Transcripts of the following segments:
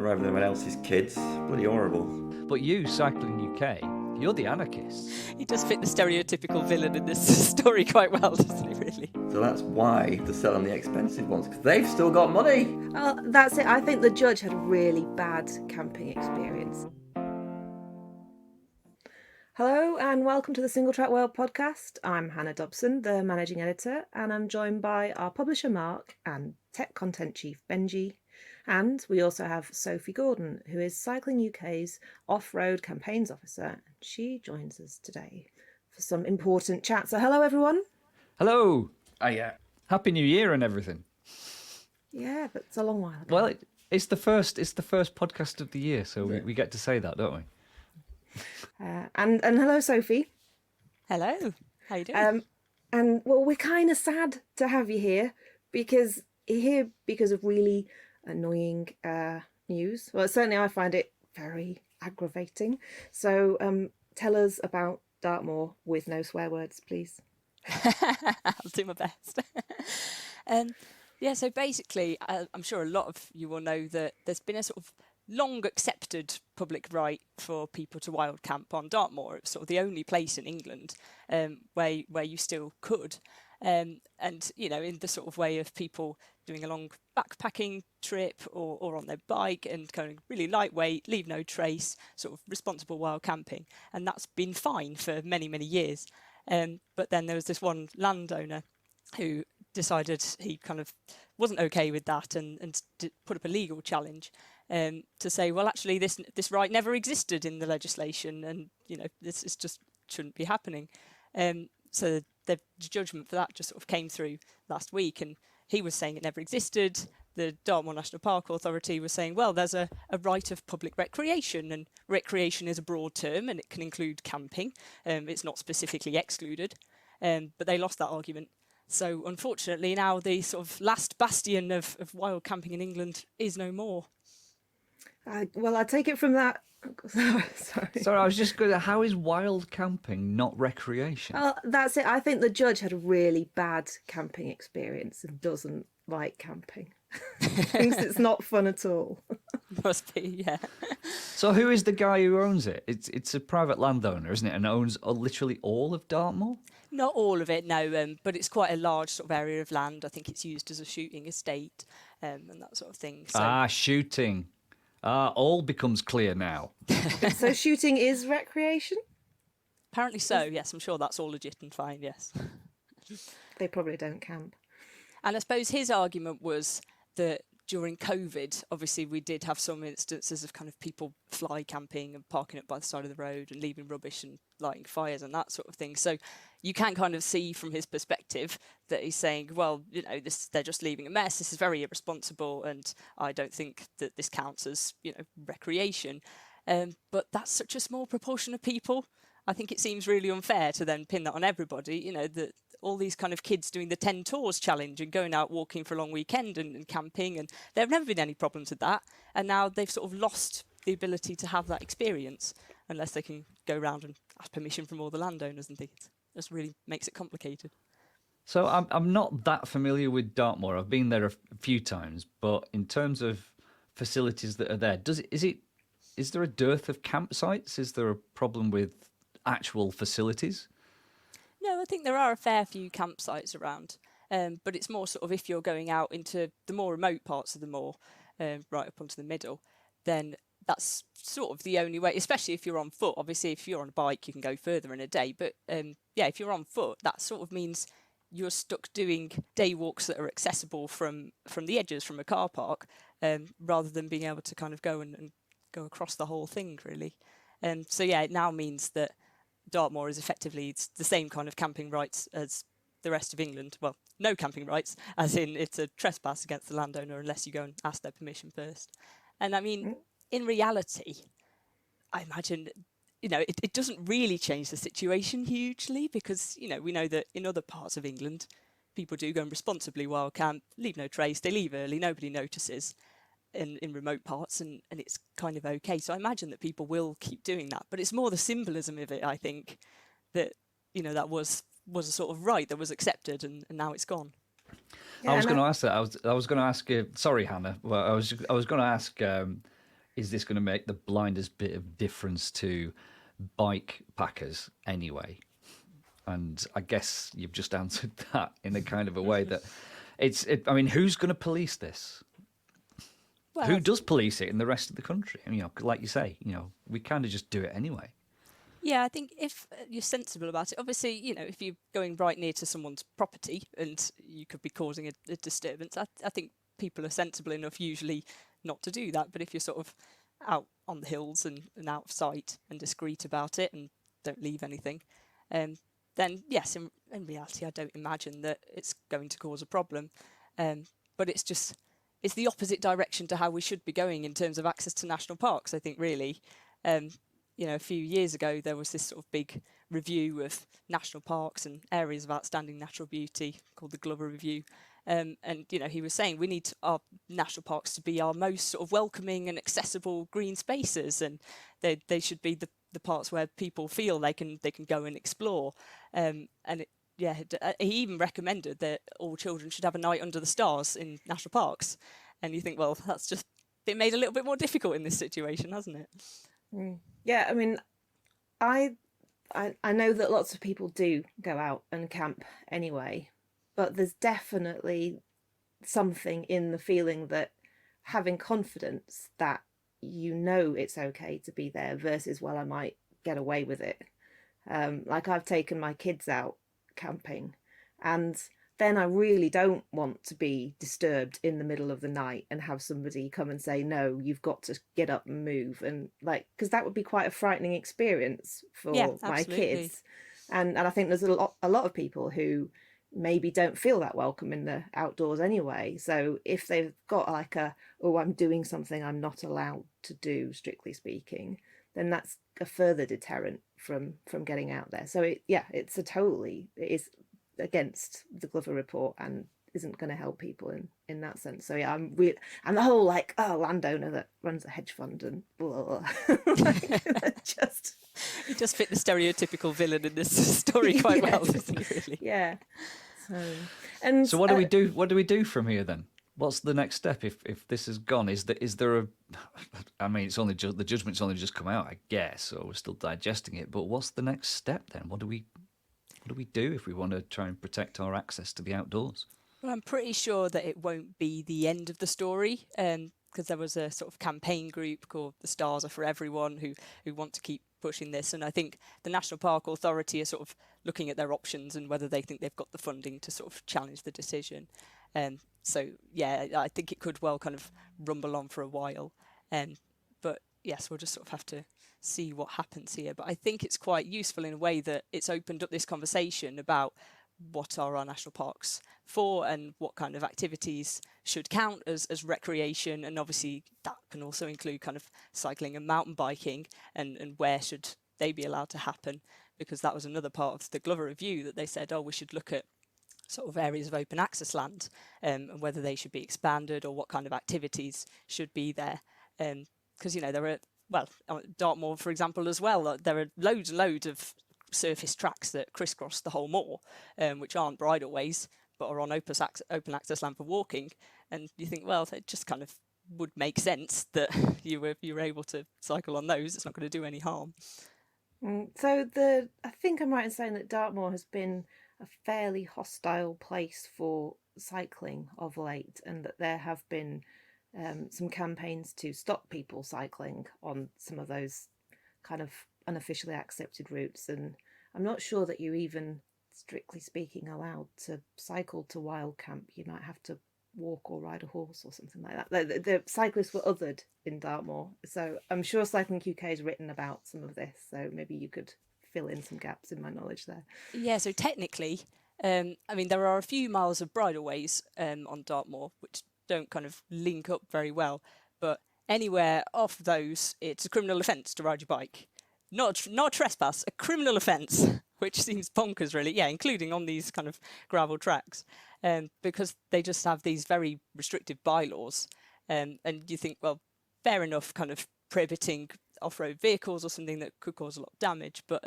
driving everyone else's kids. Bloody horrible. But you, Cycling UK, you're the anarchist. He does fit the stereotypical villain in this story quite well, doesn't he, really? So that's why they're selling the expensive ones, because they've still got money. Well, that's it. I think the judge had a really bad camping experience. Hello and welcome to the Single Track World podcast. I'm Hannah Dobson, the managing editor, and I'm joined by our publisher Mark and tech content chief Benji. And we also have Sophie Gordon, who is Cycling UK's off-road campaigns officer. She joins us today for some important chat. So hello everyone. Hello. Happy New Year and everything. Yeah, but it's a long while ago. Well, it's the first podcast of the year, so we get to say that, don't we? And hello Sophie. Hello. How you doing? And well, we're kind of sad to have you here because of really annoying news. Well, certainly I find it very aggravating. So tell us about Dartmoor with no swear words, please. I'll do my best. So basically, I'm sure a lot of you will know that there's been a sort of long accepted public right for people to wild camp on Dartmoor. It's sort of the only place in England where you still could. And, you know, in the sort of way of people doing a long backpacking trip or on their bike and kind of really lightweight, leave no trace, sort of responsible wild camping. And that's been fine for many, many years. But then there was this one landowner who decided he kind of wasn't okay with that and put up a legal challenge to say, well, actually, this right never existed in the legislation and, you know, this is just shouldn't be happening. So the judgment for that just sort of came through last week, and he was saying it never existed. The Dartmoor National Park Authority was saying, well, there's a right of public recreation, and recreation is a broad term and it can include camping. It's not specifically excluded, but they lost that argument. So unfortunately now the sort of last bastion of wild camping in England is no more. Well, I take it from that. Sorry, I was just going to, how is wild camping not recreation? Well, that's it. I think the judge had a really bad camping experience and doesn't like camping. Thinks it's not fun at all. Must be, yeah. So who is the guy who owns it? It's a private landowner, isn't it? And owns literally all of Dartmoor? Not all of it, no, but it's quite a large sort of area of land. I think it's used as a shooting estate and that sort of thing. So. Shooting. All becomes clear now. So shooting is recreation? Apparently so, yes. I'm sure that's all legit and fine, yes. They probably don't camp. And I suppose his argument was that during COVID, obviously we did have some instances of kind of people fly camping and parking up by the side of the road and leaving rubbish and lighting fires and that sort of thing. So you can kind of see from his perspective that he's saying, well, you know, they're just leaving a mess. This is very irresponsible, and I don't think that this counts as, you know, recreation. But that's such a small proportion of people. I think it seems really unfair to then pin that on everybody, you know, that all these kind of kids doing the 10 Tours challenge and going out walking for a long weekend and camping, and there have never been any problems with that. And now they've sort of lost the ability to have that experience unless they can go around and ask permission from all the landowners and things. It just really makes it complicated. So I'm not that familiar with Dartmoor. I've been there a few times, but in terms of facilities that are there, is there a dearth of campsites? Is there a problem with actual facilities? No, I think there are a fair few campsites around, but it's more sort of if you're going out into the more remote parts of the moor, right up onto the middle, then that's sort of the only way, especially if you're on foot. Obviously, if you're on a bike, you can go further in a day, but if you're on foot, that sort of means you're stuck doing day walks that are accessible from the edges, from a car park, rather than being able to kind of go and go across the whole thing, really. So yeah, it now means that Dartmoor is effectively the same kind of camping rights as the rest of England. Well, no camping rights, as in it's a trespass against the landowner unless you go and ask their permission first. And I mean, in reality, I imagine, you know, it doesn't really change the situation hugely because, you know, we know that in other parts of England, people do go and responsibly wild camp, leave no trace, they leave early, nobody notices. In remote parts, and it's kind of okay. So I imagine that people will keep doing that, but it's more the symbolism of it, I think, that, you know, that was a sort of right that was accepted and now it's gone. Yeah, I was going to ask that. I was going to ask. Sorry, Hannah. Well, I was going to ask is this going to make the blindest bit of difference to bike packers anyway? And I guess you've just answered that in a kind of a way that I mean, who's going to police this? Well, Who does police it in the rest of the country? You know, like you say, you know, we kind of just do it anyway. yeah, I think if you're sensible about it, obviously, you know, if you're going right near to someone's property and you could be causing a disturbance, I think people are sensible enough usually not to do that. But if you're sort of out on the hills and out of sight and discreet about it and don't leave anything, then yes, in reality, I don't imagine that it's going to cause a problem. But it's the opposite direction to how we should be going in terms of access to national parks, I think, really. You know, a few years ago, there was this sort of big review of national parks and areas of outstanding natural beauty called the Glover Review. And, you know, he was saying we need our national parks to be our most sort of welcoming and accessible green spaces. And they should be the parts where people feel they can go and explore. He even recommended that all children should have a night under the stars in national parks. And you think, well, that's just been made a little bit more difficult in this situation, hasn't it? Yeah, I mean, I know that lots of people do go out and camp anyway, but there's definitely something in the feeling that having confidence that you know it's okay to be there versus, well, I might get away with it. Like I've taken my kids out camping and then I really don't want to be disturbed in the middle of the night and have somebody come and say, no, you've got to get up and move. And like, because that would be quite a frightening experience for my kids. And I think there's a lot of people who maybe don't feel that welcome in the outdoors anyway. So if they've got like I'm doing something I'm not allowed to do, strictly speaking, then that's a further deterrent from getting out there. So it is against the Glover report and isn't going to help people in that sense. So yeah, I'm the whole like landowner that runs a hedge fund and blah, He just fit the stereotypical villain in this story quite well, doesn't he? Really? Yeah. So what do we do? What do we do from here then? What's the next step if this is gone? Is there a? I mean, it's only the judgment's only just come out, I guess, so we're still digesting it. But what's the next step then? What do we do if we want to try and protect our access to the outdoors? Well, I'm pretty sure that it won't be the end of the story, because there was a sort of campaign group called The Stars Are For Everyone who want to keep pushing this. And I think the National Park Authority are sort of looking at their options and whether they think they've got the funding to sort of challenge the decision. So, yeah, I think it could well kind of rumble on for a while. But yes, we'll just sort of have to see what happens here. But I think it's quite useful in a way that it's opened up this conversation about what are our national parks for and what kind of activities should count as recreation. And obviously that can also include kind of cycling and mountain biking and where should they be allowed to happen, because that was another part of the Glover Review that they said, we should look at sort of areas of open access land and whether they should be expanded or what kind of activities should be there. Because, you know, there are, Dartmoor, for example, as well, there are loads and loads of surface tracks that crisscross the whole moor, which aren't bridleways, but are on open access land for walking. And you think, well, it just kind of would make sense that you were able to cycle on those. It's not going to do any harm. So I think I'm right in saying that Dartmoor has been a fairly hostile place for cycling of late, and that there have been some campaigns to stop people cycling on some of those kind of unofficially accepted routes. And I'm not sure that you're even, strictly speaking, allowed to cycle to wild camp. You might have to walk or ride a horse or something like that. The cyclists were othered in Dartmoor. So I'm sure Cycling UK has written about some of this. So maybe you could fill in some gaps in my knowledge there. Yeah, so technically, I mean, there are a few miles of bridleways on Dartmoor, which don't kind of link up very well. But anywhere off those, it's a criminal offence to ride your bike. Not trespass, a criminal offence, which seems bonkers, really. Yeah, including on these kind of gravel tracks, because they just have these very restrictive bylaws. And you think, well, fair enough, kind of prohibiting off-road vehicles or something that could cause a lot of damage. But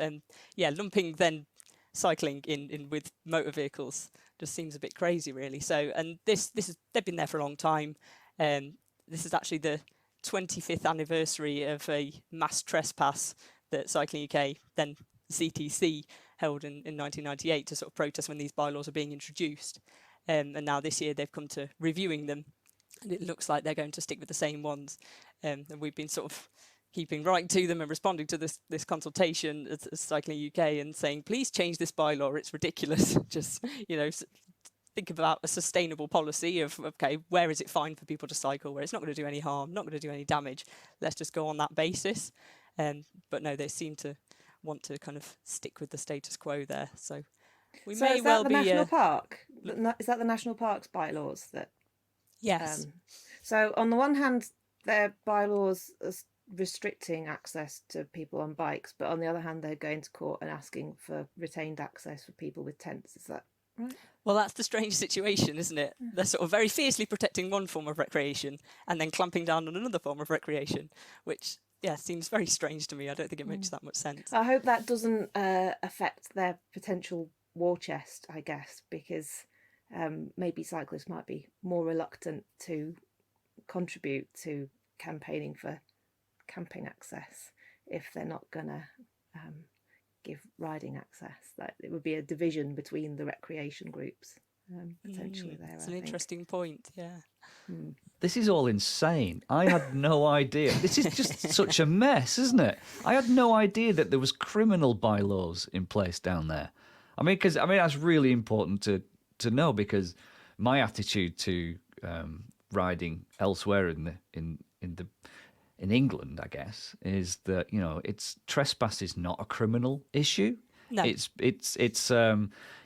lumping then cycling in with motor vehicles just seems a bit crazy, really. So, and this is they've been there for a long time. This is actually the 25th anniversary of a mass trespass that Cycling UK, then CTC, held in 1998 to sort of protest when these bylaws are being introduced. And now this year they've come to reviewing them, and it looks like they're going to stick with the same ones. And we've been sort of keeping writing to them and responding to this consultation as Cycling UK and saying, please change this bylaw, it's ridiculous. Just, think about a sustainable policy of, okay, where is it fine for people to cycle, where it's not going to do any harm, not going to do any damage. Let's just go on that basis. But no, they seem to want to kind of stick with the status quo there. So we may is that well the be national park? Is that the national parks bylaws that? Yes. So on the one hand, their bylaws are restricting access to people on bikes, but on the other hand, they're going to court and asking for retained access for people with tents. Is that right? Well, that's the strange situation, isn't it? They're sort of very fiercely protecting one form of recreation and then clamping down on another form of recreation, which, seems very strange to me. I don't think it makes that much sense. I hope that doesn't affect their potential war chest, I guess, because maybe cyclists might be more reluctant to contribute to campaigning for camping access if they're not going to give riding access. That it would be a division between the recreation groups potentially there. It's an interesting point, yeah. This is all insane. I had no idea. This is just such a mess, isn't it? I had no idea that there was criminal bylaws in place down there. Because that's really important to know, because my attitude to riding elsewhere in England, I guess, is that it's trespass is not a criminal issue. No. It's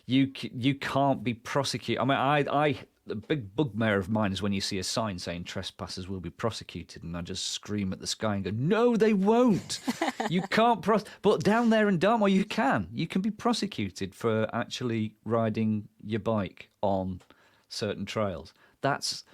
you can't be prosecuted. I the big bugbear of mine is when you see a sign saying trespassers will be prosecuted, and I just scream at the sky and go, no, they won't. You can't but down there in Dartmoor, you can be prosecuted for actually riding your bike on certain trails. That's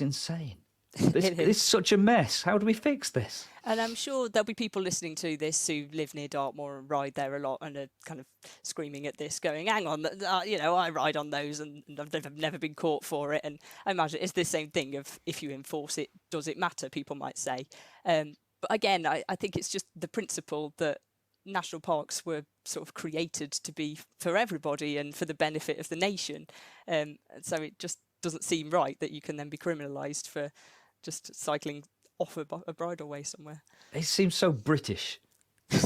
insane. It's such a mess. How do we fix this? And I'm sure there'll be people listening to this who live near Dartmoor and ride there a lot and are kind of screaming at this, going, hang on, I ride on those and I've never been caught for it. And I imagine it's the same thing of, if you enforce it, does it matter, people might say. But again, I think it's just the principle that national parks were sort of created to be for everybody and for the benefit of the nation. So it just doesn't seem right that you can then be criminalised for just cycling off a bridleway somewhere. It seems so British,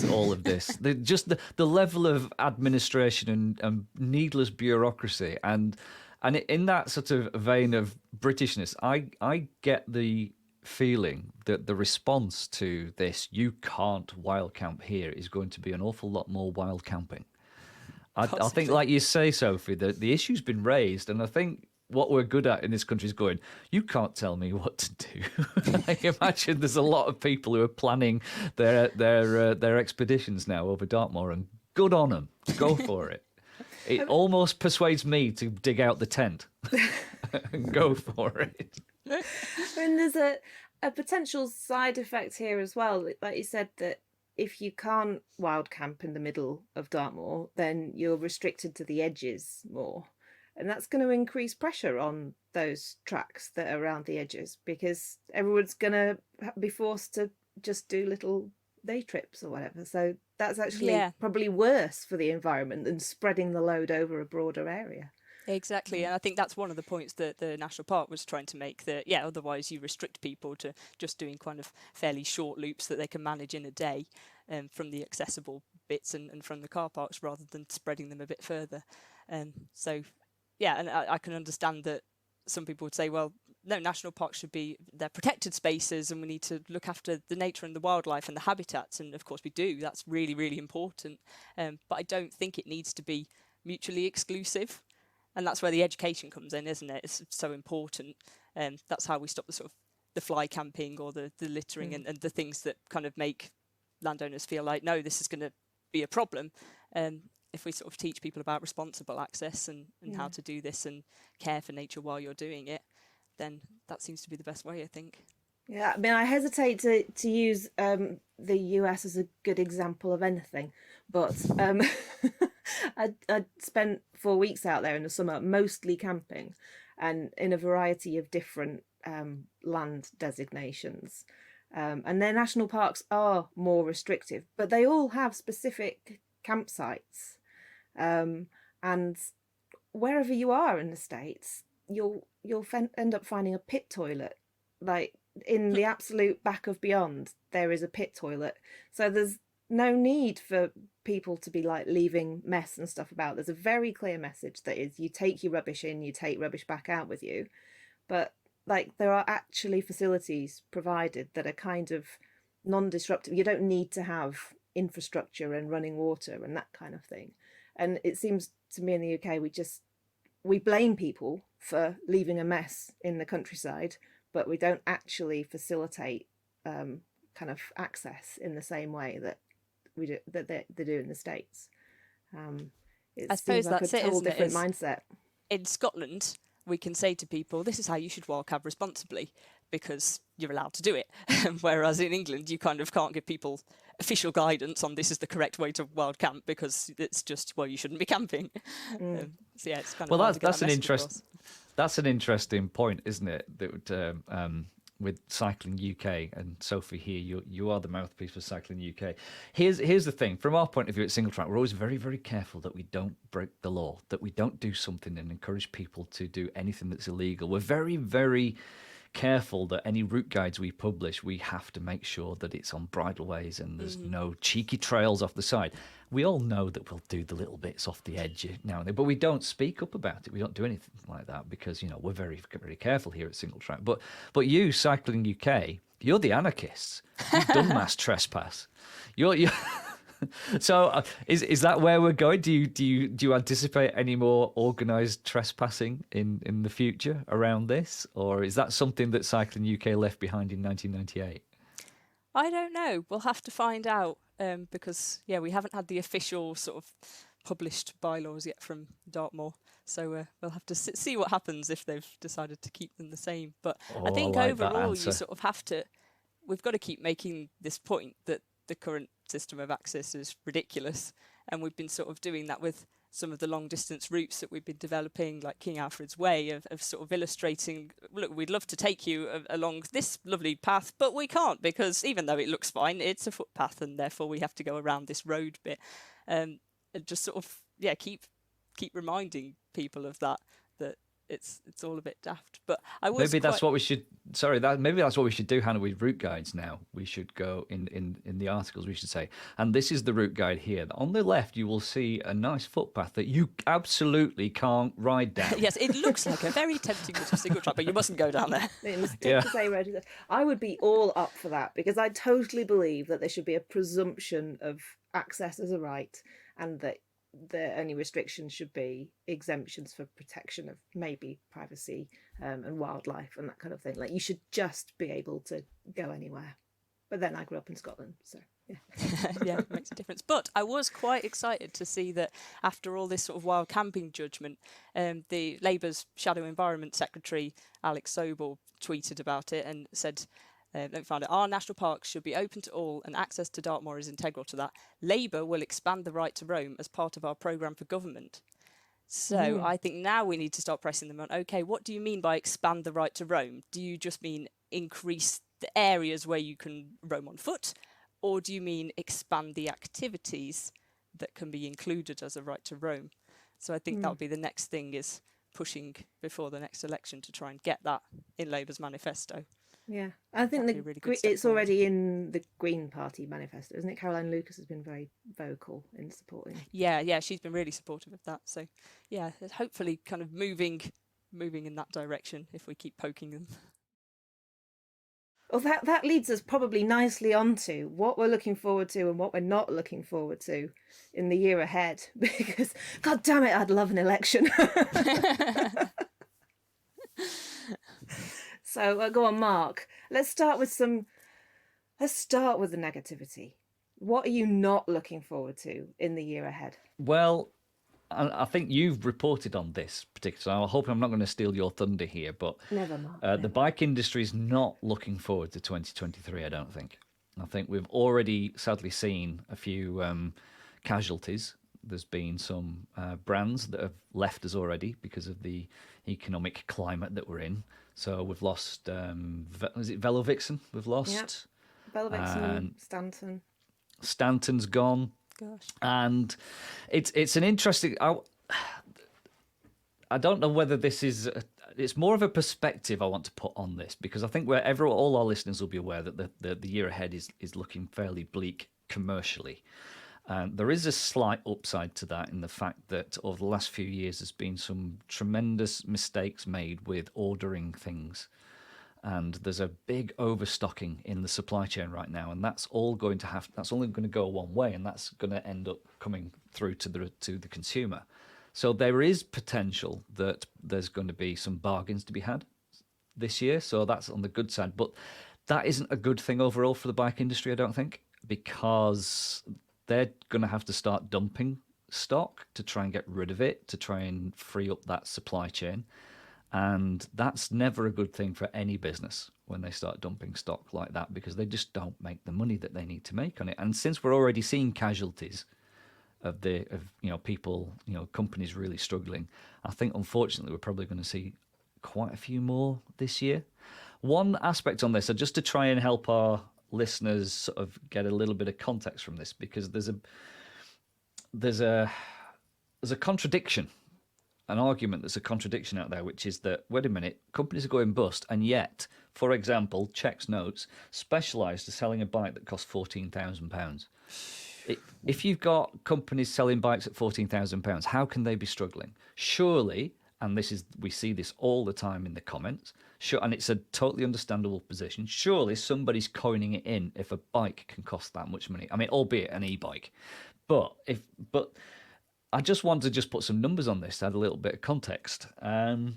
all of this. The level of administration and needless bureaucracy. And in that sort of vein of Britishness, I get the feeling that the response to this, you can't wild camp here, is going to be an awful lot more wild camping. I think, like you say, Sophie, the issue's been raised, and I think what we're good at in this country is going, you can't tell me what to do. I imagine there's a lot of people who are planning their expeditions now over Dartmoor, and good on them. Go for it. It almost persuades me to dig out the tent and go for it. There's a potential side effect here as well. Like you said, that if you can't wild camp in the middle of Dartmoor, then you're restricted to the edges more. And that's going to increase pressure on those tracks that are around the edges, because everyone's going to be forced to just do little day trips or whatever. So that's actually probably worse for the environment than spreading the load over a broader area. Exactly, and I think that's one of the points that the National Park was trying to make, that, otherwise you restrict people to just doing kind of fairly short loops that they can manage in a day from the accessible bits and from the car parks, rather than spreading them a bit further. And I can understand that some people would say, well, no, national parks they're protected spaces, and we need to look after the nature and the wildlife and the habitats. And of course we do. That's really, really important. But I don't think it needs to be mutually exclusive. And that's where the education comes in, isn't it? It's so important. That's how we stop the sort of the fly camping or the littering and the things that kind of make landowners feel like, no, this is going to be a problem. If we sort of teach people about responsible access and how to do this and care for nature while you're doing it, then that seems to be the best way, I think. Yeah, I hesitate to use the US as a good example of anything, but I spent 4 weeks out there in the summer, mostly camping, and in a variety of different land designations. And their national parks are more restrictive, but they all have specific campsites. And wherever you are in the States, you'll end up finding a pit toilet. Like in the absolute back of beyond, there is a pit toilet. So there's no need for people to be like leaving mess and stuff about. There's a very clear message that is, you take your rubbish in, you take rubbish back out with you. But like there are actually facilities provided that are kind of non-disruptive. You don't need to have infrastructure and running water and that kind of thing. And it seems to me in the UK we blame people for leaving a mess in the countryside, but we don't actually facilitate kind of access in the same way that we do that they do in the States. I suppose like that's a it, total isn't it? different mindset. In Scotland, we can say to people, this is how you should wild camp responsibly, because you're allowed to do it. Whereas in England, you kind of can't give people official guidance on this is the correct way to wild camp, because it's just, well, you shouldn't be camping. So yeah, it's kind of hard to get that message across. That's an interesting point, isn't it? That with Cycling UK and Sophie here, you are the mouthpiece for Cycling UK. Here's the thing. From our point of view at Single Track, we're always very, very careful that we don't break the law, that we don't do something and encourage people to do anything that's illegal. We're very, very careful that any route guides we publish, we have to make sure that it's on bridleways and there's no cheeky trails off the side. We all know that we'll do the little bits off the edge now and then, but we don't speak up about it. We don't do anything like that because, we're very, very careful here at Single Track. But you, Cycling UK, you're the anarchists. You've done mass trespass. You're So is that where we're going? Do you anticipate any more organised trespassing in the future around this, or is that something that Cycling UK left behind in 1998? I don't know. We'll have to find out because we haven't had the official sort of published bylaws yet from Dartmoor. So we'll have to see what happens if they've decided to keep them the same. But I think I like that overall, answer. you sort of have to. We've got to keep making this point that the current system of access is ridiculous, and we've been sort of doing that with some of the long distance routes that we've been developing, like King Alfred's Way, of sort of illustrating, look, we'd love to take you along this lovely path, but we can't, because even though it looks fine, it's a footpath, and therefore we have to go around this road bit. And just sort of keep reminding people of that it's all a bit daft. But maybe that's what we should. Maybe that's what we should do, Hannah, with route guides now. We should go in the articles. We should say, and this is the route guide here. On the left, you will see a nice footpath that you absolutely can't ride down. Yes, it looks like a very tempting little single track, but you mustn't go down there. I would be all up for that, because I totally believe that there should be a presumption of access as a right, and that the only restrictions should be exemptions for protection of maybe privacy and wildlife and that kind of thing. Like, you should just be able to go anywhere. But then I grew up in Scotland, so yeah, it makes a difference. But I was quite excited to see that after all this sort of wild camping judgment, the Labour's Shadow Environment Secretary Alex Sobel tweeted about it and said, let me find it. Our national parks should be open to all, and access to Dartmoor is integral to that. Labour will expand the right to roam as part of our programme for government. So I think now we need to start pressing them on, okay, what do you mean by expand the right to roam? Do you just mean increase the areas where you can roam on foot? Or do you mean expand the activities that can be included as a right to roam? So I think that would be the next thing, is pushing before the next election to try and get that in Labour's manifesto. Yeah, I think it's already in the Green Party manifesto, isn't it? Caroline Lucas has been very vocal in supporting. Yeah, she's been really supportive of that. So, yeah, hopefully kind of moving in that direction if we keep poking them. Well, that leads us probably nicely onto what we're looking forward to and what we're not looking forward to in the year ahead. Because, God damn it, I'd love an election. So go on, Mark. Let's start with the negativity. What are you not looking forward to in the year ahead? Well, I think you've reported on this particular. So I hope I'm not going to steal your thunder here, but never mind. The bike industry is not looking forward to 2023. I don't think. I think we've already sadly seen a few casualties There's been some brands that have left us already because of the economic climate that we're in. So we've lost, is it Velovixen? We've lost. Yep. Bellavixen and Stanton. Stanton's gone. Gosh. And it's an interesting... I don't know whether this is... It's more of a perspective I want to put on this, because I think all our listeners will be aware that the year ahead is looking fairly bleak commercially. There is a slight upside to that in the fact that over the last few years there's been some tremendous mistakes made with ordering things. And there's a big overstocking in the supply chain right now, and that's only going to go one way, and that's going to end up coming through to the consumer. So there is potential that there's going to be some bargains to be had this year. So that's on the good side, but that isn't a good thing overall for the bike industry, I don't think, because they're going to have to start dumping stock to try and get rid of it, to try and free up that supply chain. And that's never a good thing for any business when they start dumping stock like that, because they just don't make the money that they need to make on it. And since we're already seeing casualties of people, companies really struggling, I think unfortunately we're probably going to see quite a few more this year. One aspect on this, so just to try and help our listeners sort of get a little bit of context from this, because there's a contradiction. An argument that's a contradiction out there, which is that, wait a minute, companies are going bust, and yet, for example, Check's notes, Specialized are selling a bike that costs £14,000. If you've got companies selling bikes at £14,000, how can they be struggling? Surely, and we see this all the time in the comments, and it's a totally understandable position, surely somebody's coining it in if a bike can cost that much money. I mean, albeit an e-bike. But I just want to put some numbers on this to add a little bit of context. Hannah,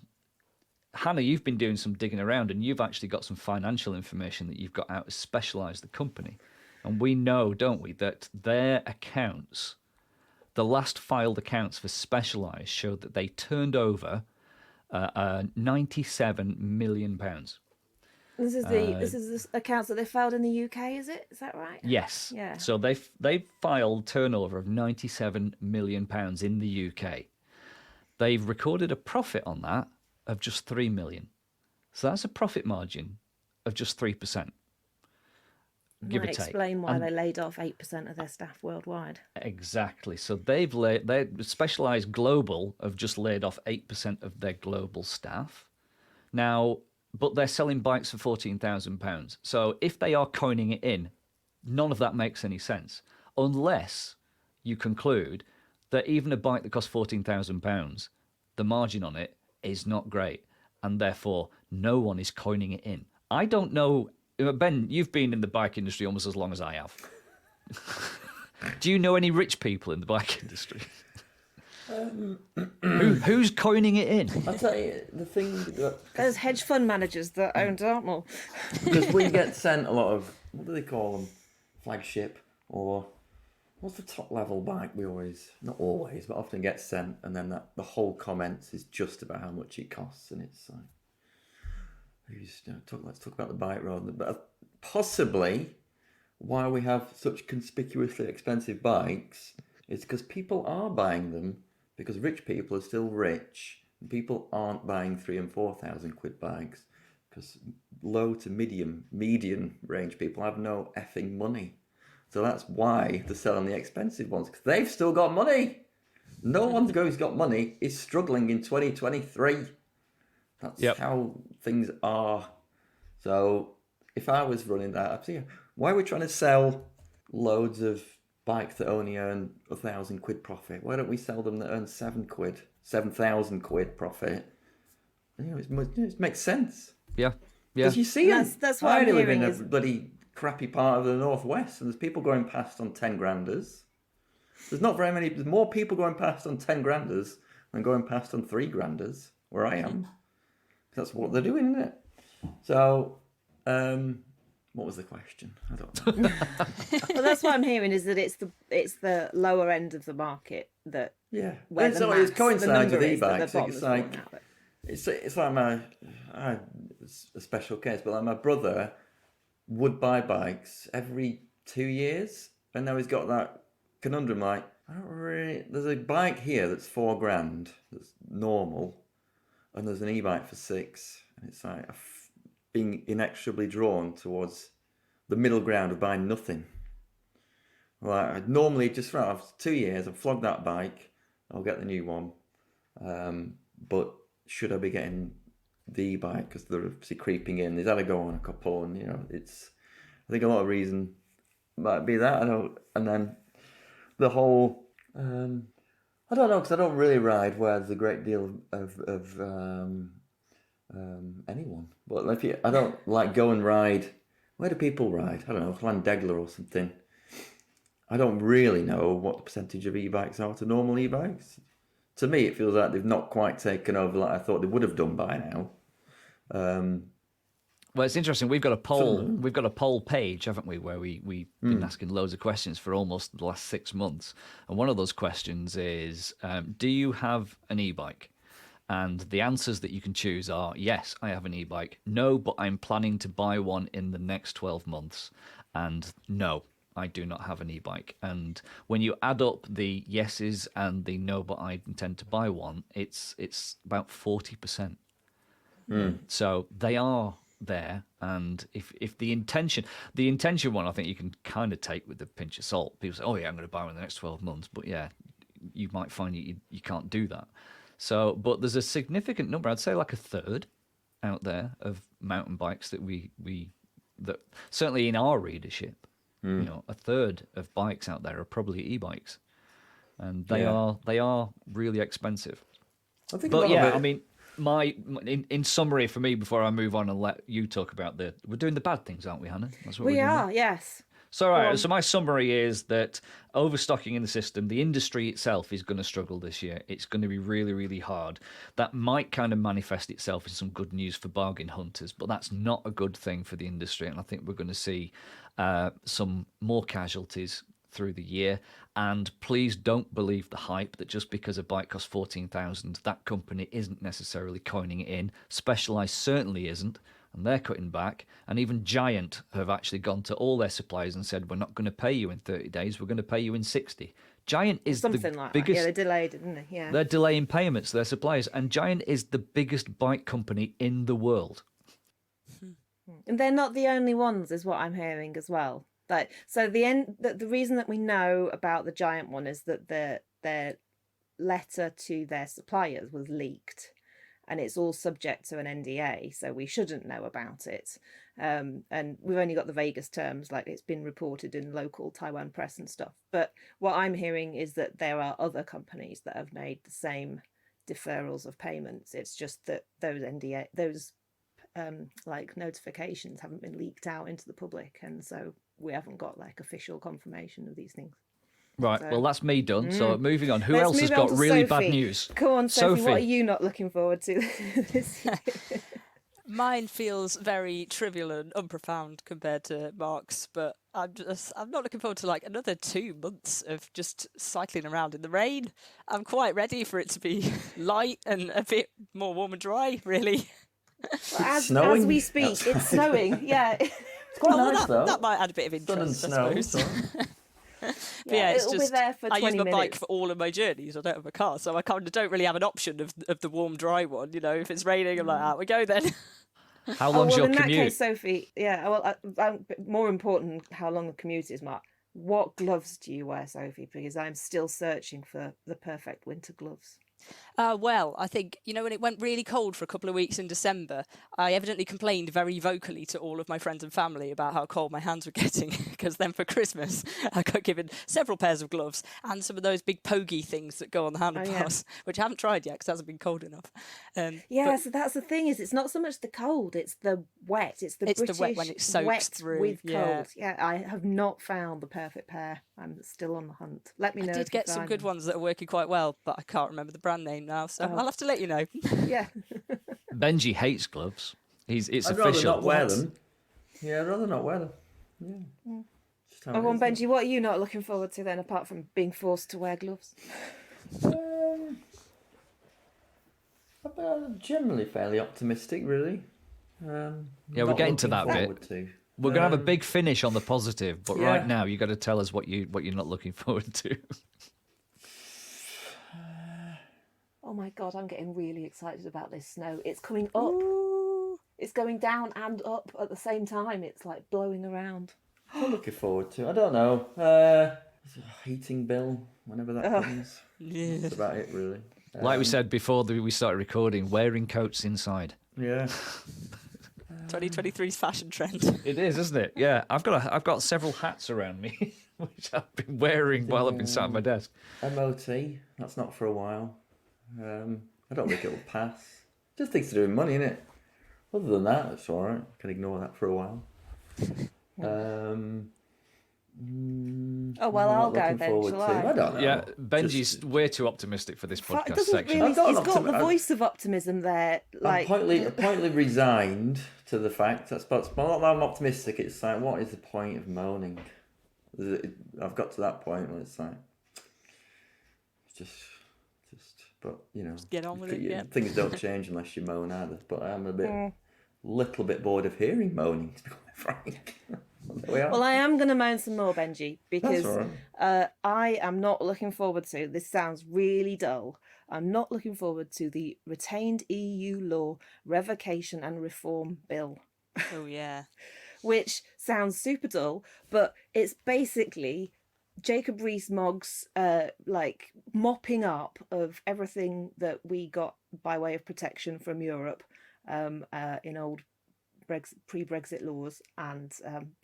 you've been doing some digging around, and you've actually got some financial information that you've got out of Specialized, the company. And we know, don't we, that their accounts, the last filed accounts for Specialized, showed that they turned over £97 million. This is the accounts that they filed in the UK, is it? Is that right? Yes. Yeah. So they filed turnover of £97 million in the UK. They've recorded a profit on that of just £3 million. So that's a profit margin of just 3%. Give or Might take. Explain why they laid off 8% of their staff worldwide. Exactly. So they Specialized Global have just laid off 8% of their global staff. Now, but they're selling bikes for £14,000. So if they are coining it in, none of that makes any sense, unless you conclude that even a bike that costs £14,000, the margin on it is not great, and therefore no one is coining it in. I don't know. Ben, you've been in the bike industry almost as long as I have. Do you know any rich people in the bike industry? Who's coining it in? I'll tell you, the thing that... There's hedge fund managers that own Dartmoor. Because we get sent a lot of, what do they call them? Flagship, or what's the top level bike we always, not always, but often get sent, and then the whole comments is just about how much it costs, and it's like, let's talk about the bike rather than... But possibly why we have such conspicuously expensive bikes is because people are buying them because rich people are still rich, and people aren't buying 3,000 and 4,000 quid bikes because low to median range people have no effing money. So that's why they're selling the expensive ones, because they've still got money. No one who's got money is struggling in 2023. That's how things are. So if I was running that, I'd say, why are we trying to sell loads of bikes that only earn 1,000 quid profit? Why don't we sell them that earn 7,000 quid profit? It makes sense. Yeah. Because you see it. That's what I'm live in hearing a bloody crappy part of the northwest, and there's people going past on 10 granders. There's not very many. There's more people going past on 10 granders than going past on 3 granders where I am. That's what they're doing, isn't it? So, what was the question? I don't know. Well, that's what I'm hearing, is that it's the lower end of the market that where it's coincides with e-bikes. It's like a special case, but like my brother would buy bikes every 2 years, and now he's got that conundrum like, I don't really. There's a bike here that's £4,000. That's normal, and there's an e-bike for 6. And it's like being inexorably drawn towards the middle ground of buying nothing. Like I'd normally just for after 2 years, I've flogged that bike. I'll get the new one. But should I be getting the e-bike because they're obviously creeping in? They've had to go on a couple, and it's. I think a lot of reason might be that. I know, and then the whole. I don't know because I don't really ride where there's a great deal of anyone. But I don't like go and ride. Where do people ride? I don't know, Llandegla or something. I don't really know what the percentage of e-bikes are to normal e-bikes. To me, it feels like they've not quite taken over like I thought they would have done by now. Well, it's interesting. We've got a poll. We've got a poll page, haven't we, where we've been asking loads of questions for almost the last 6 months. And one of those questions is, do you have an e-bike? And the answers that you can choose are, yes, I have an e-bike. No, but I'm planning to buy one in the next 12 months. And no, I do not have an e-bike. And when you add up the yeses and the no, but I intend to buy one, it's about 40%. So they are there, and if the intention one, I think you can kind of take with a pinch of salt. People say, oh yeah, I'm going to buy one in the next 12 months, but yeah, you might find you can't do that. So, but there's a significant number, I'd say like a third out there of mountain bikes that that certainly in our readership, a third of bikes out there are probably e-bikes, and they are really expensive. I think but yeah, I mean, in summary for me, before I move on and let you talk about we're doing the bad things, aren't we, Hannah? That's what We we're doing are, now. yes. So, right, so my summary is that overstocking in the system, the industry itself is going to struggle this year. It's going to be really, really hard. That might kind of manifest itself in some good news for bargain hunters, but that's not a good thing for the industry. And I think we're going to see some more casualties through the year. And please don't believe the hype that just because a bike costs 14,000, that company isn't necessarily coining it in. Specialized certainly isn't. And they're cutting back. And even Giant have actually gone to all their suppliers and said, we're not going to pay you in 30 days, we're going to pay you in 60. Giant is Something the like biggest... that. Yeah, they delayed it, didn't they? Yeah. They're delaying payments to their suppliers. And Giant is the biggest bike company in the world. And they're not the only ones, is what I'm hearing as well. Like, so the reason that we know about the Giant one is that their letter to their suppliers was leaked. And it's all subject to an NDA, so we shouldn't know about it. And we've only got the vaguest terms, like it's been reported in local Taiwan press and stuff. But what I'm hearing is that there are other companies that have made the same deferrals of payments. It's just that those like notifications haven't been leaked out into the public, and so we haven't got like official confirmation of these things. Right, So, well, that's me done. So moving on. Who Let's else has move on got to really Sophie. bad news? Come on, Sophie, Sophie. what are you not looking forward to this year? Mine feels very trivial and unprofound compared to Mark's, but I'm not looking forward to like another 2 months of just cycling around in the rain. I'm quite ready for it to be light and a bit more warm and dry, really. As snowing. we speak, it's snowing. Yeah. It's quite Well, nice though. that might add a bit of Sun and interest, snow. I suppose. So. But yeah, it's it'll just be there for I 20 use my bike minutes. for all of my journeys. I don't have a car, so I kind of don't really have an option of the warm, dry one. You know, if it's raining, I'm like, out we go then. How long's well, your in commute? that case, Sophie, yeah. Well, more important, how long the commute is, Mark. What gloves do you wear, Sophie? Because I'm still searching for the perfect winter gloves. Well, I think, when it went really cold for a couple of weeks in December, I evidently complained very vocally to all of my friends and family about how cold my hands were getting, because then for Christmas I got given several pairs of gloves and some of those big pokey things that go on the handlebars, which I haven't tried yet because it hasn't been cold enough. So that's the thing, is it's not so much the cold, it's the wet. It's the British wet when it soaks wet through. with cold. Yeah, I have not found the perfect pair. I'm still on the hunt. Let me know. I did get some good ones that are working quite well, but I can't remember the brand name now, so I'll have to let you know. Yeah. Benji hates gloves. It's I'd official. rather not wear them. Yeah, I'd rather not wear them. Yeah. Just how it Oh, is, Benji, what are you not looking forward to then, apart from being forced to wear gloves? I'm generally fairly optimistic, really. Yeah, Not we're getting to looking that bit. forward to. We're going to have a big finish on the positive, but yeah. right now you got to tell us what you're not looking forward to. Oh my God, I'm getting really excited about this snow. It's coming up. Ooh. It's going down and up at the same time. It's like blowing around. I'm looking forward to. I don't know. Heating bill whenever that comes. Yeah. That's about it, really. Like we said before we started recording, wearing coats inside. Yeah. 2023's fashion trend. It is, isn't it? Yeah, I've got several hats around me, which I've been wearing while I've been sat at my desk. MOT. That's not for a while. I don't think it'll pass. Just things to do with money, innit? Other than that, it's all right. I can ignore that for a while. Oh, well, I'm I'll not go looking then, forward shall to. I? I don't know. Yeah, Benji's Just- way too optimistic for this It podcast doesn't section. really. I've got He's an got the optim- voice of optimism there. I'm pointedly resigned to the fact that's not that I'm optimistic. It's like, what is the point of moaning? I've got to that point where it's like, just, but get on with it, yeah. Things don't change unless you moan either. But I'm little bit bored of hearing moaning, to be quite frank. There we are. Well, I am going to moan some more, Benji, because That's all I am not looking forward to. This sounds really dull. I'm not looking forward to the retained EU law revocation and reform bill, Oh yeah. which sounds super dull, but it's basically Jacob Rees-Mogg's like mopping up of everything that we got by way of protection from Europe in old pre-Brexit laws, and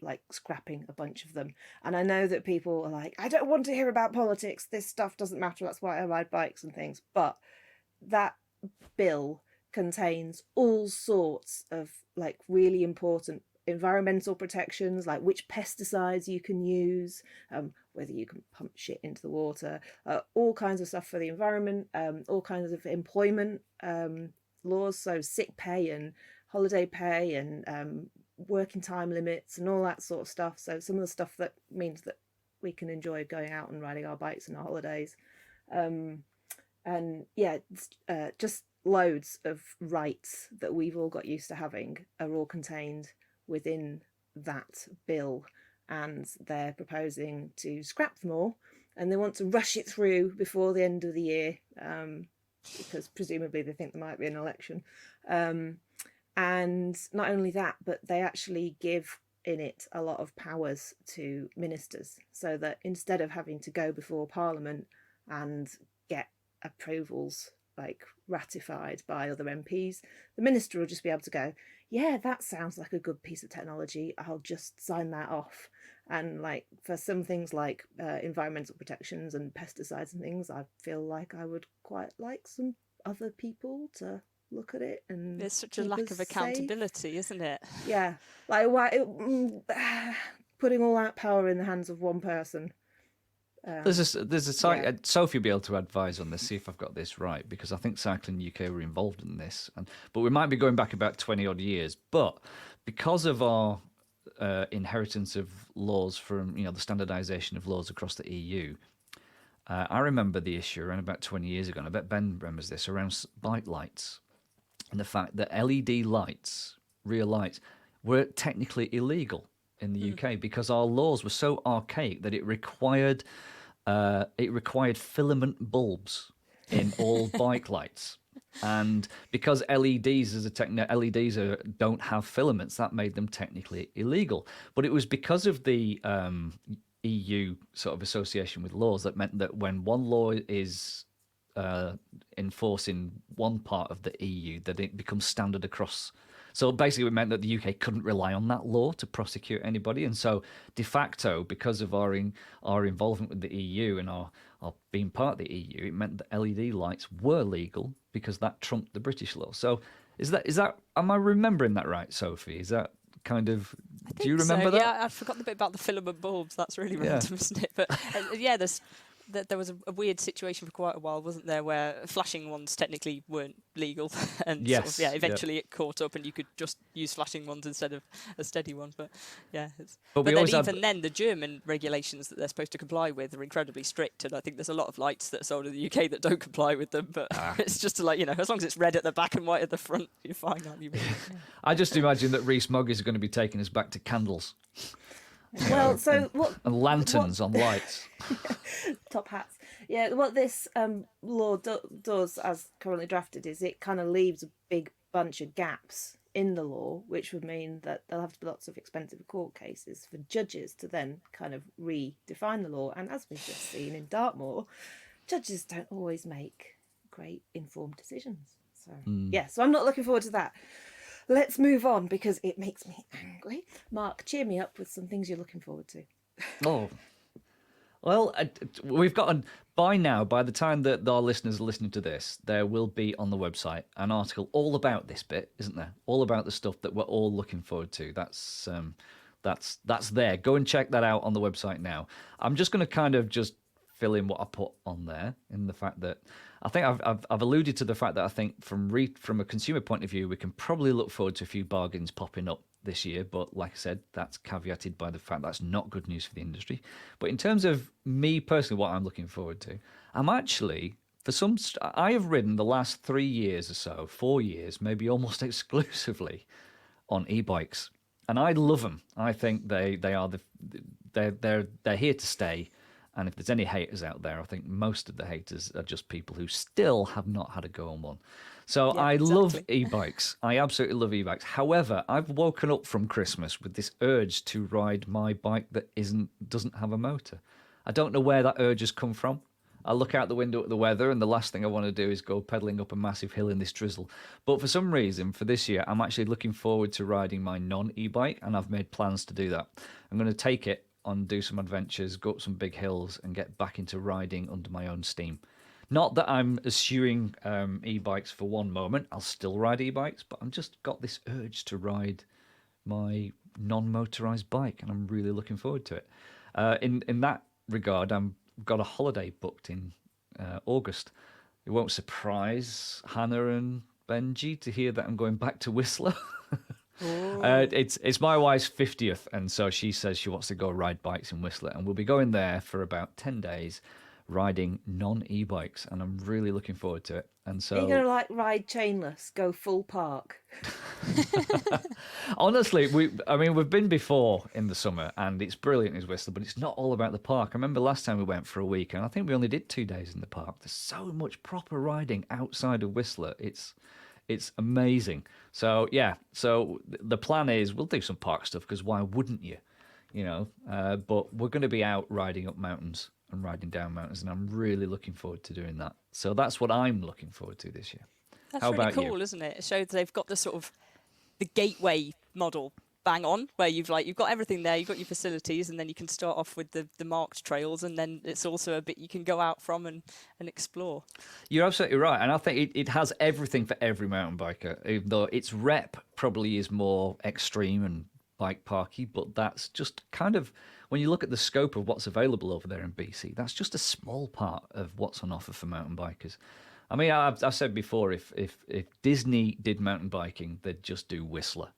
like scrapping a bunch of them. And I know that people are like, I don't want to hear about politics, this stuff doesn't matter, that's why I ride bikes and things. But that bill contains all sorts of like really important environmental protections, like which pesticides you can use, whether you can pump shit into the water, all kinds of stuff for the environment, all kinds of employment laws, so sick pay and holiday pay and working time limits and all that sort of stuff. So some of the stuff that means that we can enjoy going out and riding our bikes on our holidays. And yeah, just loads of rights that we've all got used to having are all contained within that bill, and they're proposing to scrap them all, and they want to rush it through before the end of the year, because presumably they think there might be an election. And not only that, but they actually give in it a lot of powers to ministers, so that instead of having to go before Parliament and get approvals like ratified by other MPs, the minister will just be able to go, yeah, that sounds like a good piece of technology, I'll just sign that off. And like for some things like environmental protections and pesticides and things, I feel like I would quite like some other people to look at it. And There's such a keep lack us of safe. accountability, isn't it? Yeah, like why putting all that power in the hands of one person. There's a site. Sophie will be able to advise on this. See if I've got this right, because I think Cycling UK were involved in this, but we might be going back about 20 odd years. But because of our inheritance of laws from the standardisation of laws across the EU, I remember the issue around about 20 years ago, and I bet Ben remembers this, around bike lights and the fact that LED lights, rear lights, were technically illegal in the UK because our laws were so archaic that it required filament bulbs in all bike lights. And because LEDs don't have filaments, that made them technically illegal. But it was because of the EU sort of association with laws that meant that when one law is enforced in one part of the EU, that it becomes standard across. So basically it meant that the UK couldn't rely on that law to prosecute anybody. And so de facto, because of our involvement with the EU and our being part of the EU, it meant that LED lights were legal because that trumped the British law. So is that am I remembering that right, Sophie? Is that kind of, do you remember that? Yeah, I forgot the bit about the filament bulbs. That's really random, isn't it? But yeah, there was a weird situation for quite a while, wasn't there, where flashing ones technically weren't legal, and eventually it caught up, and you could just use flashing ones instead of a steady one. But yeah, but then even the German regulations that they're supposed to comply with are incredibly strict, and I think there's a lot of lights that are sold in the UK that don't comply with them. But it's just to as long as it's red at the back and white at the front, you're fine, aren't you? I just imagine that Rees-Mogg is going to be taking us back to candles. Well, so what? And lanterns on lights. Top hats. Yeah, what this law does, as currently drafted, is it kind of leaves a big bunch of gaps in the law, which would mean that there'll have to be lots of expensive court cases for judges to then kind of redefine the law. And as we've just seen in Dartmoor, judges don't always make great informed decisions. So, yeah, so I'm not looking forward to that. Let's move on because it makes me angry. Mark, cheer me up with some things you're looking forward to. Oh, well, we've got by now, by the time that our listeners are listening to this, there will be on the website an article all about this bit, isn't there? All about the stuff that we're all looking forward to. That's there. Go and check that out on the website now. I'm just going to kind of just fill in what I put on there, in the fact that I think I've alluded to the fact that I think from a consumer point of view, we can probably look forward to a few bargains popping up this year, but like I said, that's caveated by the fact that's not good news for the industry. But in terms of me personally, what I'm looking forward to, I'm actually, I have ridden the last 3 years or so, 4 years, maybe almost exclusively on e-bikes, and I love them. I think they're here to stay. And if there's any haters out there, I think most of the haters are just people who still have not had a go on one. So Yeah, I exactly. love e-bikes. I absolutely love e-bikes. However, I've woken up from Christmas with this urge to ride my bike that doesn't have a motor. I don't know where that urge has come from. I look out the window at the weather, and the last thing I want to do is go pedaling up a massive hill in this drizzle. But for some reason, for this year, I'm actually looking forward to riding my non-e-bike, and I've made plans to do that. I'm going to take it on, do some adventures, go up some big hills, and get back into riding under my own steam. Not that I'm eschewing e-bikes for one moment. I'll still ride e-bikes, but I've just got this urge to ride my non-motorized bike, and I'm really looking forward to it. In that regard, I've got a holiday booked in August. It won't surprise Hannah and Benji to hear that I'm going back to Whistler. It's my wife's 50th, and so she says she wants to go ride bikes in Whistler, and we'll be going there for about 10 days riding non-e-bikes, and I'm really looking forward to it. And so, Are you going to ride chainless, go full park? honestly, we've been before in the summer, and it's brilliant in Whistler, but it's not all about the park. I remember last time we went for a week, and I think we only did 2 days in the park. There's so much proper riding outside of Whistler. It's amazing. So yeah, so the plan is we'll do some park stuff, because why wouldn't you? But we're going to be out riding up mountains and riding down mountains, and I'm really looking forward to doing that. So that's what I'm looking forward to this year. That's How really about cool, you? isn't it? It shows they've got the sort of the gateway model bang on, where you've got everything there, you've got your facilities, and then you can start off with the marked trails, and then it's also a bit you can go out from and explore. You're absolutely right, and I think it has everything for every mountain biker, even though its rep probably is more extreme and bike parky, but that's just kind of, when you look at the scope of what's available over there in BC, that's just a small part of what's on offer for mountain bikers. I mean, I've said before, if Disney did mountain biking, they'd just do Whistler.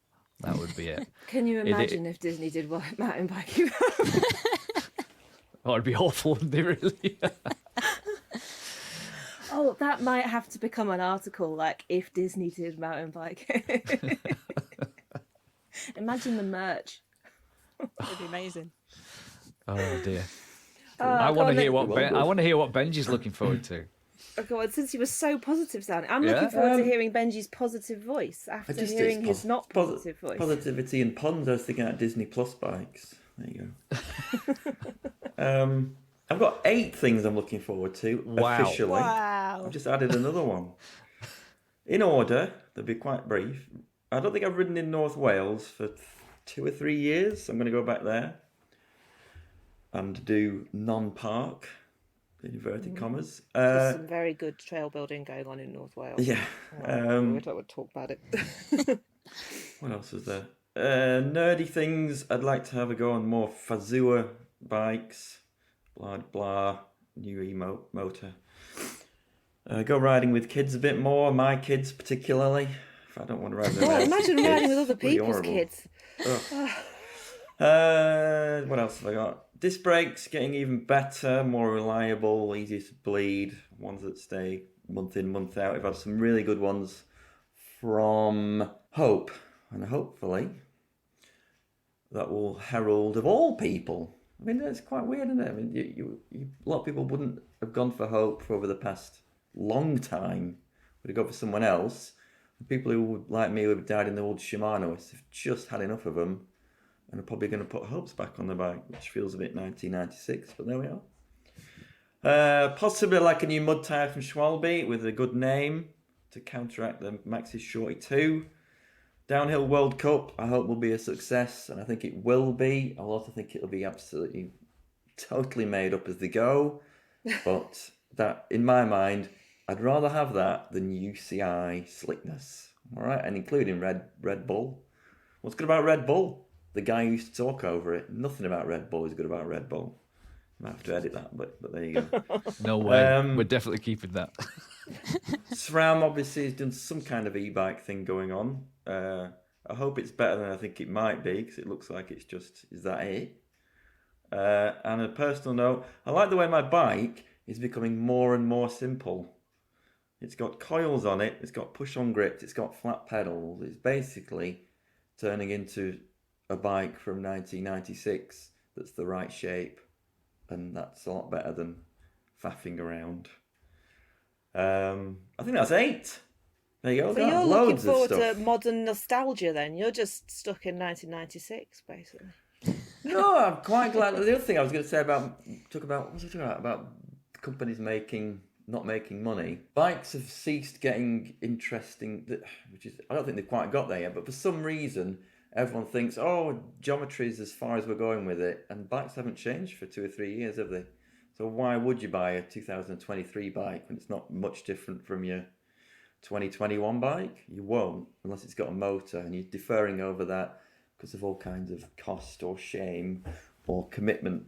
That would be it. Can you imagine if Disney did mountain biking? Oh, it'd be awful, wouldn't it, really? Oh, that might have to become an article, like, if Disney did mountain biking. Imagine the merch. It'd be amazing. Oh dear. Oh, I want God, to hear what Benji's looking forward to. Oh God, since you were so positive sounding, I'm Yeah. looking forward to hearing Benji's positive voice after hearing his not positive voice. Positivity and puns. I was thinking about Disney Plus bikes. There you go. I've got 8 things I'm looking forward to officially. Wow. I've just added another one. In order, they'll be quite brief. I don't think I've ridden in North Wales for 2 or 3 years. So I'm going to go back there and do non-park, in inverted commas. There's some very good trail building going on in North Wales. Yeah. We don't talk about it. What else was there? Nerdy things. I'd like to have a go on more Fazua bikes. Blah, blah. New motor. Go riding with kids a bit more. My kids particularly. If I don't want to ride with Oh, imagine kids. riding with other Bloody people's horrible. kids. What else have I got? Disc brakes getting even better, more reliable, easier to bleed. Ones that stay month in, month out. We've had some really good ones from Hope. And hopefully that will herald, of all people, I mean, it's quite weird, isn't it? I mean, a lot of people wouldn't have gone for Hope for over the past long time. Would have gone for someone else. People who, like me, who have died in the old Shimano have just had enough of them and are probably going to put Hopes back on the bike, which feels a bit 1996, but there we are. Possibly like a new mud tyre from Schwalbe with a good name to counteract the Maxxis Shorty 2. Downhill World Cup, I hope will be a success, and I think it will be. I also think it'll be absolutely, totally made up as they go. But that, in my mind, I'd rather have that than UCI slickness. All right, and including Red Bull. What's good about Red Bull? The guy who used to talk over it. Nothing about Red Bull is good about Red Bull. I might have to edit that, but there you go. No way. We're definitely keeping that. SRAM obviously has done some kind of e-bike thing going on. I hope it's better than I think it might be, because it looks like it's just, is that it? And a personal note, I like the way my bike is becoming more and more simple. It's got coils on it, it's got push-on grips, it's got flat pedals. It's basically turning into a bike from 1996 that's the right shape, and that's a lot better than faffing around. I think that's 8. There you go. So you're looking Loads of forward stuff. to modern nostalgia then? You're just stuck in 1996, basically. No, I'm quite glad. The other thing I was going to say what was I talking about companies not making money. Bikes have ceased getting interesting, which is, I don't think they've quite got there yet, but for some reason, everyone thinks, geometry is as far as we're going with it, and bikes haven't changed for 2 or 3 years, have they? So why would you buy a 2023 bike when it's not much different from your 2021 bike? You won't, unless it's got a motor, and you're deferring over that because of all kinds of cost or shame or commitment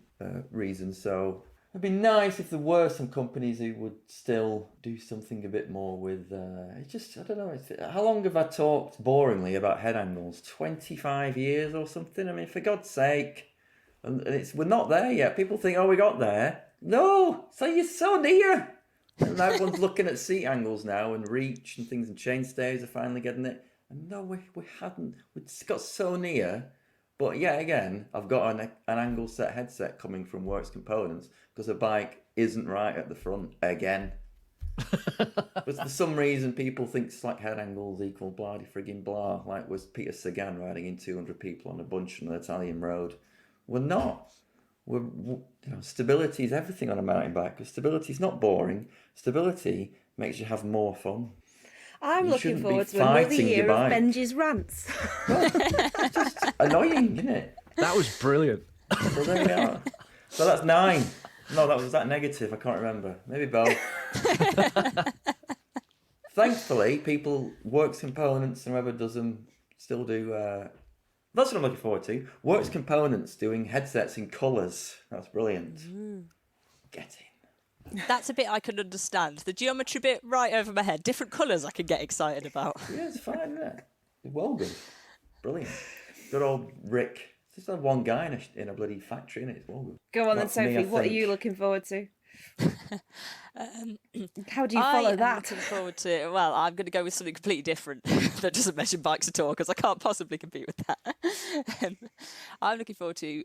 reasons. So it'd be nice if there were some companies who would still do something a bit more with, I don't know, how long have I talked boringly about head angles? 25 years or something? I mean, for God's sake. And we're not there yet. People think, we got there. No, so you're so near. And everyone's looking at seat angles now and reach and things, and chainstays are finally getting it. And no, we hadn't. We just got so near. But yeah, again, I've got an angle set headset coming from Works Components because the bike isn't right at the front again. But for some reason, people think slack head angles equal blah de friggin' blah, like was Peter Sagan riding in 200 people on a bunch on an Italian road. We're not. Stability is everything on a mountain bike. Because stability is not boring. Stability makes you have more fun. I'm You looking shouldn't be forward to another fighting your year of bike. Benji's rants. It's just annoying, isn't it? That was brilliant. So there we are. So that's 9. No, was that negative? I can't remember. Maybe both. Thankfully, Works Components and whoever does them still do. That's what I'm looking forward to. Works Components doing headsets in colours. That's brilliant. Get in. That's a bit I can understand. The geometry bit right over my head. Different colours I can get excited about. Yeah, it's fine, isn't it? It's well good. Brilliant. Good old Rick. Just had one guy in a bloody factory, and it's well good. Go on That's then, me, Sophie. I What are think. you looking forward to? How do you follow I am that? looking forward to. Well, I'm going to go with something completely different that doesn't mention bikes at all because I can't possibly compete with that. I'm looking forward to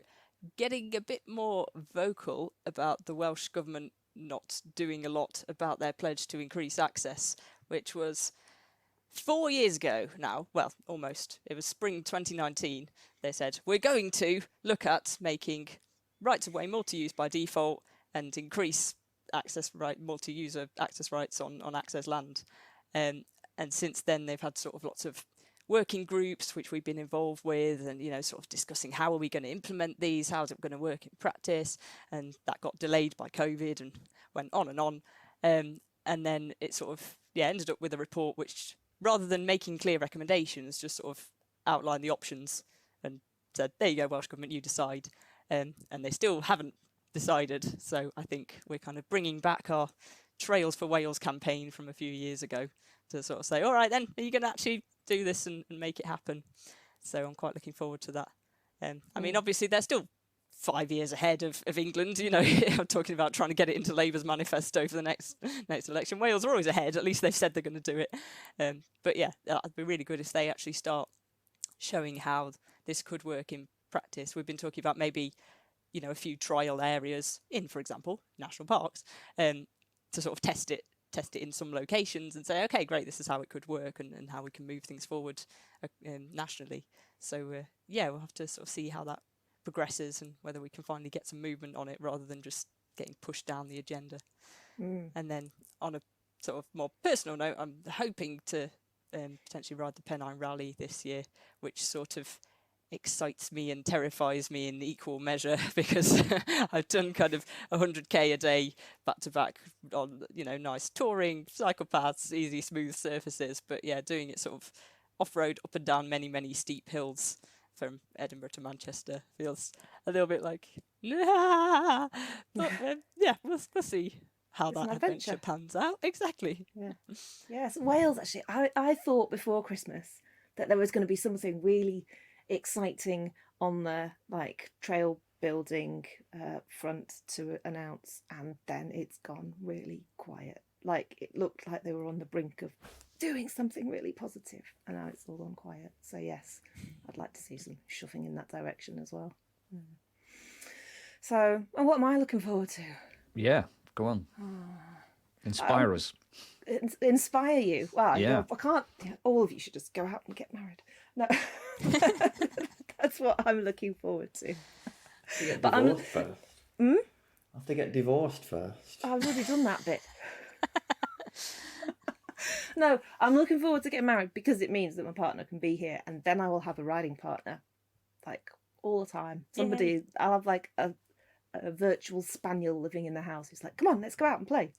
getting a bit more vocal about the Welsh Government not doing a lot about their pledge to increase access, which was 4 years ago now. Well, almost. It was spring 2019. They said, we're going to look at making right-of-way multi-use by default and increase multi-user access rights on access land. And since then, they've had sort of lots of working groups, which we've been involved with, and, sort of discussing how are we going to implement these, how's it going to work in practice, and that got delayed by COVID and went on and on. And then it sort of, ended up with a report which, rather than making clear recommendations, just sort of outlined the options and said, there you go, Welsh Government, you decide. And they still haven't decided. So I think we're kind of bringing back our Trails for Wales campaign from a few years ago to sort of say, all right, then, are you going to actually do this and make it happen? So I'm quite looking forward to that. I mean, obviously, they're still 5 years ahead of England. I'm talking about trying to get it into Labour's manifesto for the next election. Wales are always ahead. At least they've said they're going to do it. But yeah, that'd be really good if they actually start showing how this could work in practice. We've been talking about maybe a few trial areas in, for example, national parks, to sort of test it in some locations and say, okay, great, this is how it could work and how we can move things forward nationally. So we'll have to sort of see how that progresses and whether we can finally get some movement on it rather than just getting pushed down the agenda. And then on a sort of more personal note, I'm hoping to potentially ride the Pennine Rally this year, which sort of excites me and terrifies me in equal measure, because I've done kind of 100k a day back to back on nice touring cycle paths, easy smooth surfaces, but yeah, doing it sort of off-road up and down many steep hills from Edinburgh to Manchester feels a little bit like but we'll see how It's that an adventure adventure. pans out. Exactly. Yes, Wales, actually. I thought before Christmas that there was going to be something really exciting on the trail building front to announce, and then it's gone really quiet. It looked like they were on the brink of doing something really positive, and now it's all gone quiet. So yes, I'd like to see some shoving in that direction as well. So, and what am I looking forward to? Yeah, go on. Inspire us. Inspire you. Well, Yeah. I can't. All of you should just go out and get married. No, that's what I'm looking forward to. To get But divorced first. I have to get divorced first. I've already done that bit. No, I'm looking forward to getting married because it means that my partner can be here, and then I will have a riding partner, all the time. I'll have a virtual spaniel living in the house. He's like, come on, let's go out and play.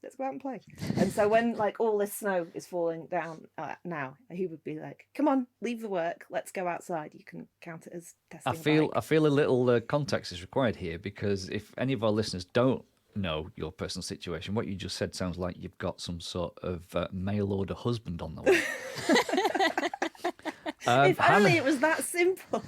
And so when all this snow is falling down now, he would be like, come on, leave the work, let's go outside. You can count it as testing. I feel a little context is required here, because if any of our listeners don't know your personal situation, what you just said sounds like you've got some sort of mail order husband on the way. If only it was that simple.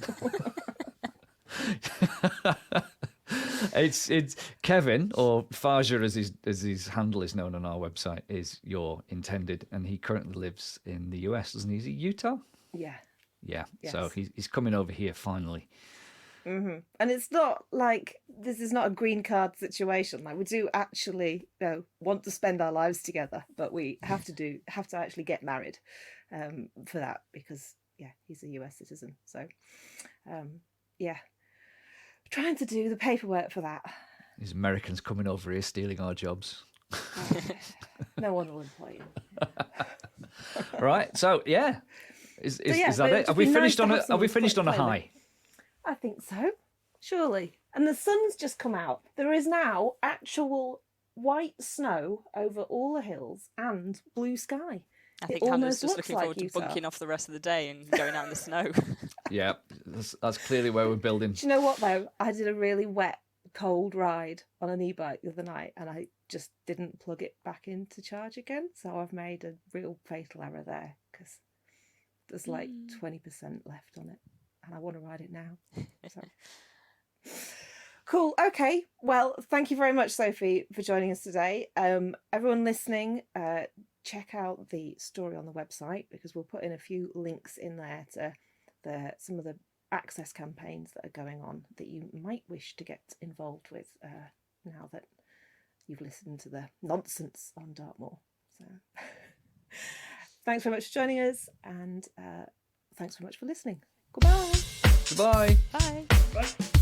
It's Kevin, or Faja as his handle is known on our website, is your intended, and he currently lives in the US, doesn't he? Is he Utah? Yeah. Yeah. Yes. So he's coming over here finally. Mm-hmm. And it's not like this is not a green card situation. We do actually want to spend our lives together, but we have to actually get married for that, because he's a US citizen. So trying to do the paperwork for that. These Americans coming over here stealing our jobs. No one will employ you. Right. So yeah. Is that but it? Have we finished on have a someone to high? I think so. Surely. And the sun's just come out. There is now actual white snow over all the hills and blue sky. I think It Hannah's almost just looks looking like forward to Utah. bunking off the rest of the day and going out in the snow. Yeah, that's clearly where we're building. Do you know what though? I did a really wet, cold ride on an e-bike the other night, and I just didn't plug it back in to charge again. So I've made a real fatal error there, because there's 20% left on it, and I want to ride it now. So. Cool. Okay. Well, thank you very much, Sophie, for joining us today. Everyone listening, check out the story on the website, because we'll put in a few links in there to some of the access campaigns that are going on that you might wish to get involved with now that you've listened to the nonsense on Dartmoor. So thanks very much for joining us, and thanks very much for listening. Goodbye. Goodbye. Bye. Right.